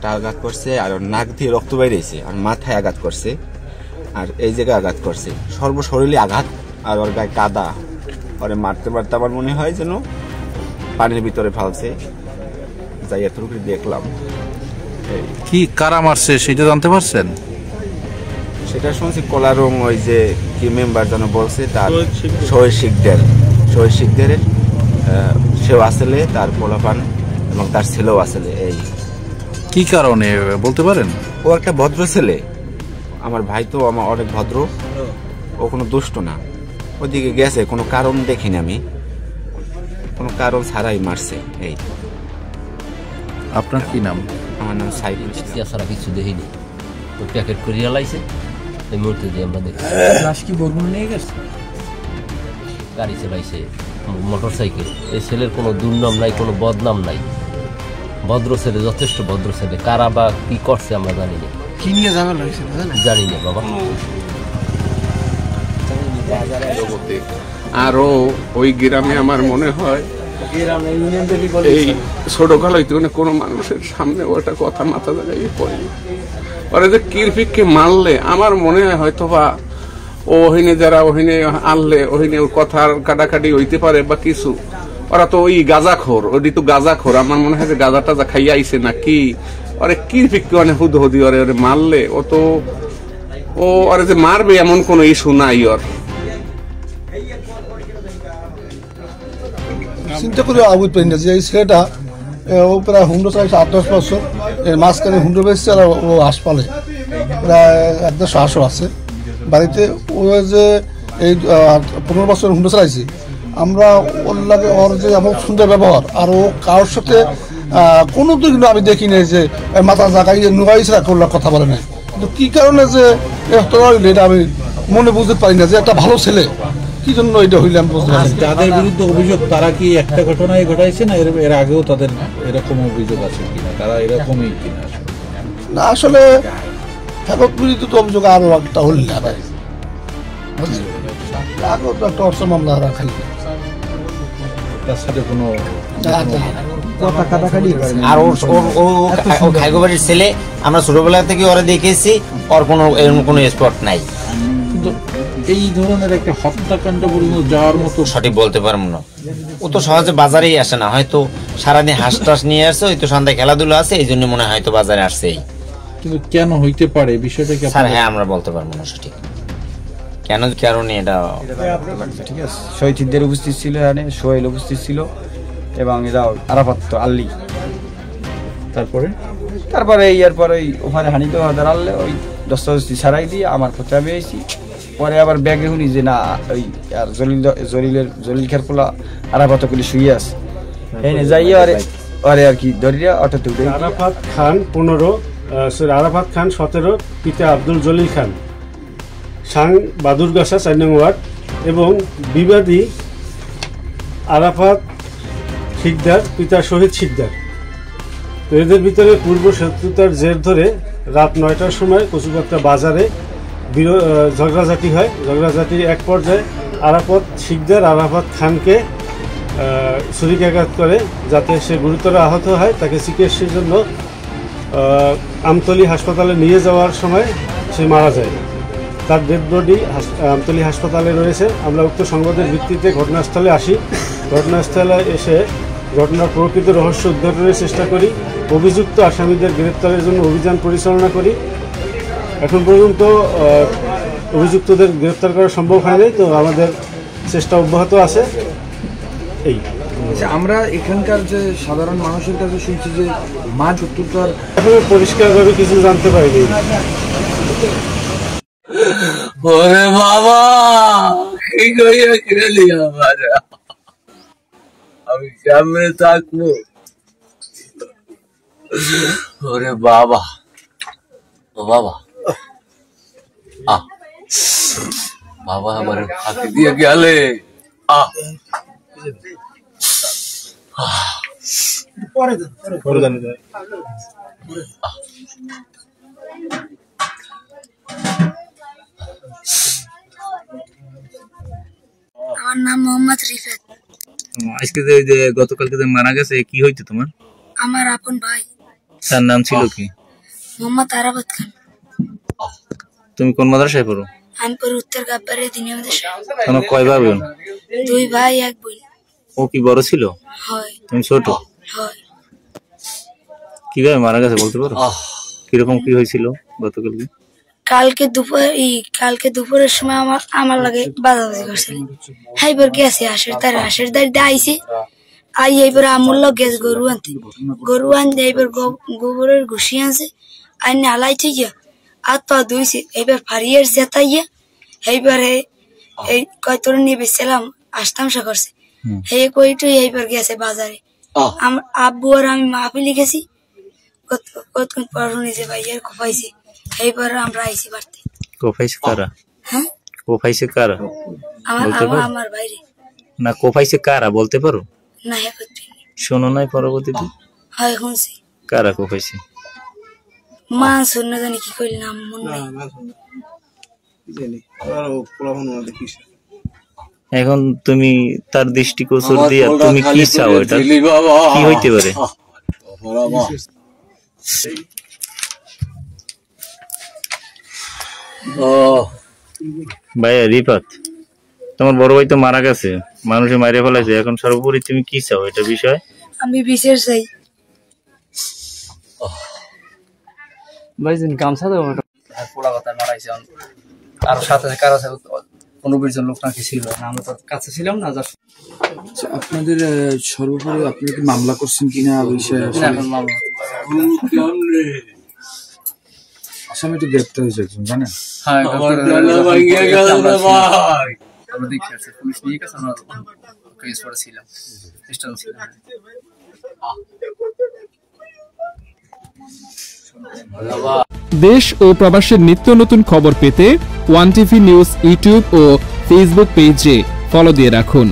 একটা আঘাত করছে, আর ওর নাক দিয়ে রক্ত বেরিয়েছে, আর মাথায় আঘাত করছে, আর এই জায়গায় আঘাত করছে, সর্বশরীরে আঘাত। আর ওর গায়ে কাদা, ওরে মারতে মারতে আমার মনে হয় যেন পানির ভিতরে ফালছে। যাই এতটুকু দেখলাম। কি কারা মারছে সেটা জানতে পারছেন? সেটা শুনছি কলারং ওই যে কি মেম্বার যেন বলছে, তার শহীদ শিখদের সেও আসলে, তার পোলাপান এবং তার ছেলেও আসলে। এই কি কারণে বলতে পারেন? ও একটা ভদ্র ছেলে, আমার ভাই তো আমার অনেক ভদ্র, ও কোনো দুষ্ট না। ওদিকে গেছে, কোনো কারণ দেখিনি আমি, কোনো কারণ ছাড়াই মারছে। এই আপনার কি নাম? আমার নাম সাইফুল। ছাড়া কিছু দেখিনি, তো প্যাকেট করিয়া লাইছে এই মুহূর্তে দিয়ে আমরা দেখছি। লাশ কি বরগুনা নিয়ে গেছে? গাড়ি চালাইছে, মোটর সাইকেল। এই ছেলের কোনো দুর্নাম নাই, কোনো বদনাম নাই, ভদ্র ছেলে, যথেষ্ট ভদ্র ছেলে। কারা বা কি করছে আমরা জানি না। কি নিয়ে ঝামেলা হয়েছে জানি না বাবা। আরো ওই গ্রামে আমার মনে হয় এই ছোট কালাইতে কোনো মানুষের সামনে ওটা কথা মাথা জায়গায় পড়েনি। ওরা যে কিরফিককে মারলে আমার মনে হয় হয়তো বা ওহিনে যারা ওহিনে আনলে ওহিনে কথার কাটাকাটি হইতে পারে বা কিছু। ওরা তো ওই গাঁজাখোর, ওই তো গাঁজাখোর। আমার মনে হয় যে গাঁজা টাজা খাইয়া আইছে না কি, ওরে কিরফিককে অনেক হুদি ওরে ওরে মারলে ও তো ও ওরে যে মারবে এমন কোন ইস্যু নাই ওর। চিন্তা করে আবুদ পাই না যে এই ছেলেটা ও প্রায় হুন্ডো চাইছে 8-10 বছর, এর মাঝখানে হুন্ডো বেসছে, আর ও হাঁস পালে প্রায় 1-1.5 হাঁসও আছে বাড়িতে। ও যে এই 15 বছর হুন্ডো চালাইছি আমরা, ওর লাগে ওর যে এমন সুন্দর ব্যবহার, আর ও কারোর সাথে কোনো দিন কিন্তু আমি দেখি নাই যে মাথা জাগাই নুগাইছে করলে কথা বলে না। কিন্তু কী কারণে যে এটা আমি মনে বুঝতে পারি না যে একটা ভালো ছেলে কি জন্য এটা হইলে আমি বুঝতে পারি। যাদের বিরুদ্ধে অভিযোগ তারা কি একটা ঘটনায় ঘটাইছে না এর আগেও তাদের এরকম অভিযোগ আছে কিনা, তারা এরকমই কিনা? না আসলে হেফত বিরুদ্ধে তো অভিযোগ আরো একটা হল না, আগেও তো একটা অর্থ মামলা রাখাই, তার সাথে কোনো আর ও খাইগোবাড়ির ছেলে, আমরা ছোটবেলা থেকে ওরা দেখেছি, ওর কোনো স্পট নাই। এই ধরনের একটা হত্যাকাণ্ড পর্যন্ত যাওয়ার মতো সঠিক বলতে পারবো না। ও তো সহজে বাজারেই আসে না, হয়তো সারাদিন হাঁস টাস নিয়ে আসছে, হয়তো সন্ধ্যায় খেলাধুলা আছে, এই জন্য মনে হয় হয়তো বাজারে আসছে। কিন্তু কেন হইতে পারে বিষয়টা কি স্যার? হ্যাঁ, আমরা বলতে পারবো না সঠিক কেন কারণে এটা। ঠিক আছে, শহীদ সিদ্দের উপস্থিত ছিল, এখানে সোহেল উপস্থিত ছিল, এবং এরা আরাফাত তো আল্লি। তারপরে এরপরে ওখানে হানিতে দাঁড়ালে ওই দস্তাদস্তি ছাড়াই দিয়ে আমার পথে আমি আইছি। পরে আবার ব্যাগে শুনি যে না ওই আর জলিল খের পোলা আরাফাত করে শুয়ে আছে, এই যাইয়া আরে আর কি ধরিয়া অটোতে উঠে। আরাফাত খান 15, আরাফাত খান 17, পিতা আব্দুল জলিল খান, সাং বাদুরগাছা 4 নং ওয়ার্ড, এবং বিবাদী আরাফাত শিকদার, পিতা শহীদ শিকদার। তো এদের ভিতরে পূর্ব শত্রুতার জের ধরে রাত 9টার সময় কচুপাত্রা বাজারে ঝগড়াঝাটি হয়। ঝগড়াঝাটির এক পর্যায়ে আরাফাত শিকদার আরাফাত খানকে ছুরিকাঘাত করে, যাতে সে গুরুতর আহত হয়। তাকে চিকিৎসার জন্য আমতলী হাসপাতালে নিয়ে যাওয়ার সময় সে মারা যায়। তার ডেড বডি আমতলী হাসপাতালে রয়েছে। আমরা উক্ত সংবাদের ভিত্তিতে ঘটনাস্থলে আসি। ঘটনাস্থলে এসে ঘটনার প্রকৃত রহস্য উদ্ঘাটনের চেষ্টা করি। অভিযুক্ত আসামিদের গ্রেপ্তারের জন্য অভিযান পরিচালনা করি। এখন পর্যন্ত অভিযুক্তদের গ্রেপ্তার করা সম্ভব হয়নি, তো আমাদের চেষ্টা অব্যাহত আছে। এই আমরা এখানকার যে সাধারণ মানুষের কাছে শুনছি যে মাছ উত্তর এখন পরিষ্কারভাবে কিছু জানতে পারিনি। ওরে বাবা, কি করিয়া খেলি আমার, আমি সামনে থাকবো? ওরে বাবা, ও বাবা, বাবা আমার ফাঁকি দিয়ে গেলে। আমার নাম মোহাম্মদ রিফাত। আজকে যে গতকালকে যে মারা গেছে, কি হইতো তোমার? আমার আপন ভাই। তার নাম ছিল কি? মোহাম্মদ আরাফাত খান। তুমি কোন মাদ্রাসায় পড়ো? আমি পড়ি উত্তর গাব্বারে দিনিয়া মাদ্রাসা। তোমার কয় ভাই বোন? 2 ভাই 1 বোন। ও কি বড় ছিল? হয়। তুমি ছোট? হয়। কিভাবে মারা গেছে বলতে পারো? কিরকম কি হয়েছিল গতকালকে? কালকে দুপুরের সময় আমার লাগে বাজাবাজি করছিল। হাইবার গেছে হাঁসের দাঁড়িয়ে আইছে। এইবার আমুল গেছে গরু আনতে এইবার গোবরের ঘুষি আনছে আইনে হালাই ঠিক আর পা ধুইছে। এইবার ফারিয়ার জেতাইয়া এইবারে এই কয়তর নিয়ে বেছিলাম আস্তামশা করছে। এই কইটু এইবার গেছে বাজারে। আমার আব্বু আর আমি মাহফিলে গেছি। কতক্ষণ পর নিজে ভাইয়ার কোপাইছে। এইবার আমরা আইছি বাড়তে। কোপাইছে কারা? হ্যাঁ কোপাইছে কারা? আমার বাইরে না কোপাইছে কারা বলতে পারো? না হ্যাঁ করতে শোনো নাই পরবর্তীতে? হয় শুনছি। কারা কোপাইছে? মা শুন না জানি কি কইল নাম মনে নাই। এখন তুমি তার দৃষ্টিগোচর দিয়া তুমি কি চাও? এটা কি হইতে পারে? ভাইয়া রিফাত, তোমার বড় ভাই তো মারা গেছে, মানুষে মাইরে ফেলাইছে, এখন সর্বোপরি তুমি কি চাও এটা বিষয়? আমি বিচার চাই। ভাইজান গামছা দাও আর পোলা কথা মারাইছে আর সাথে কারো 15-20 জন লোক নাকি ছিল না, আমরা তো কাছে ছিলাম না। আপনাদের সর্বোপরি আপনি কি মামলা করছেন কিনা বিষয়ে? আসামি তো গ্রেপ্তার হয়েছে একজন, জানেন? হ্যাঁ আমরা দেখছি পুলিশ নিয়ে গেছে, আমরা কেস করেছিলাম স্টেশন ছিল। দেশ ও প্রবাসের নিত্য নতুন খবর পেতে ওয়ান টিভি নিউজ ইউটিউব ও ফেসবুক পেজে ফলো দিয়ে রাখুন।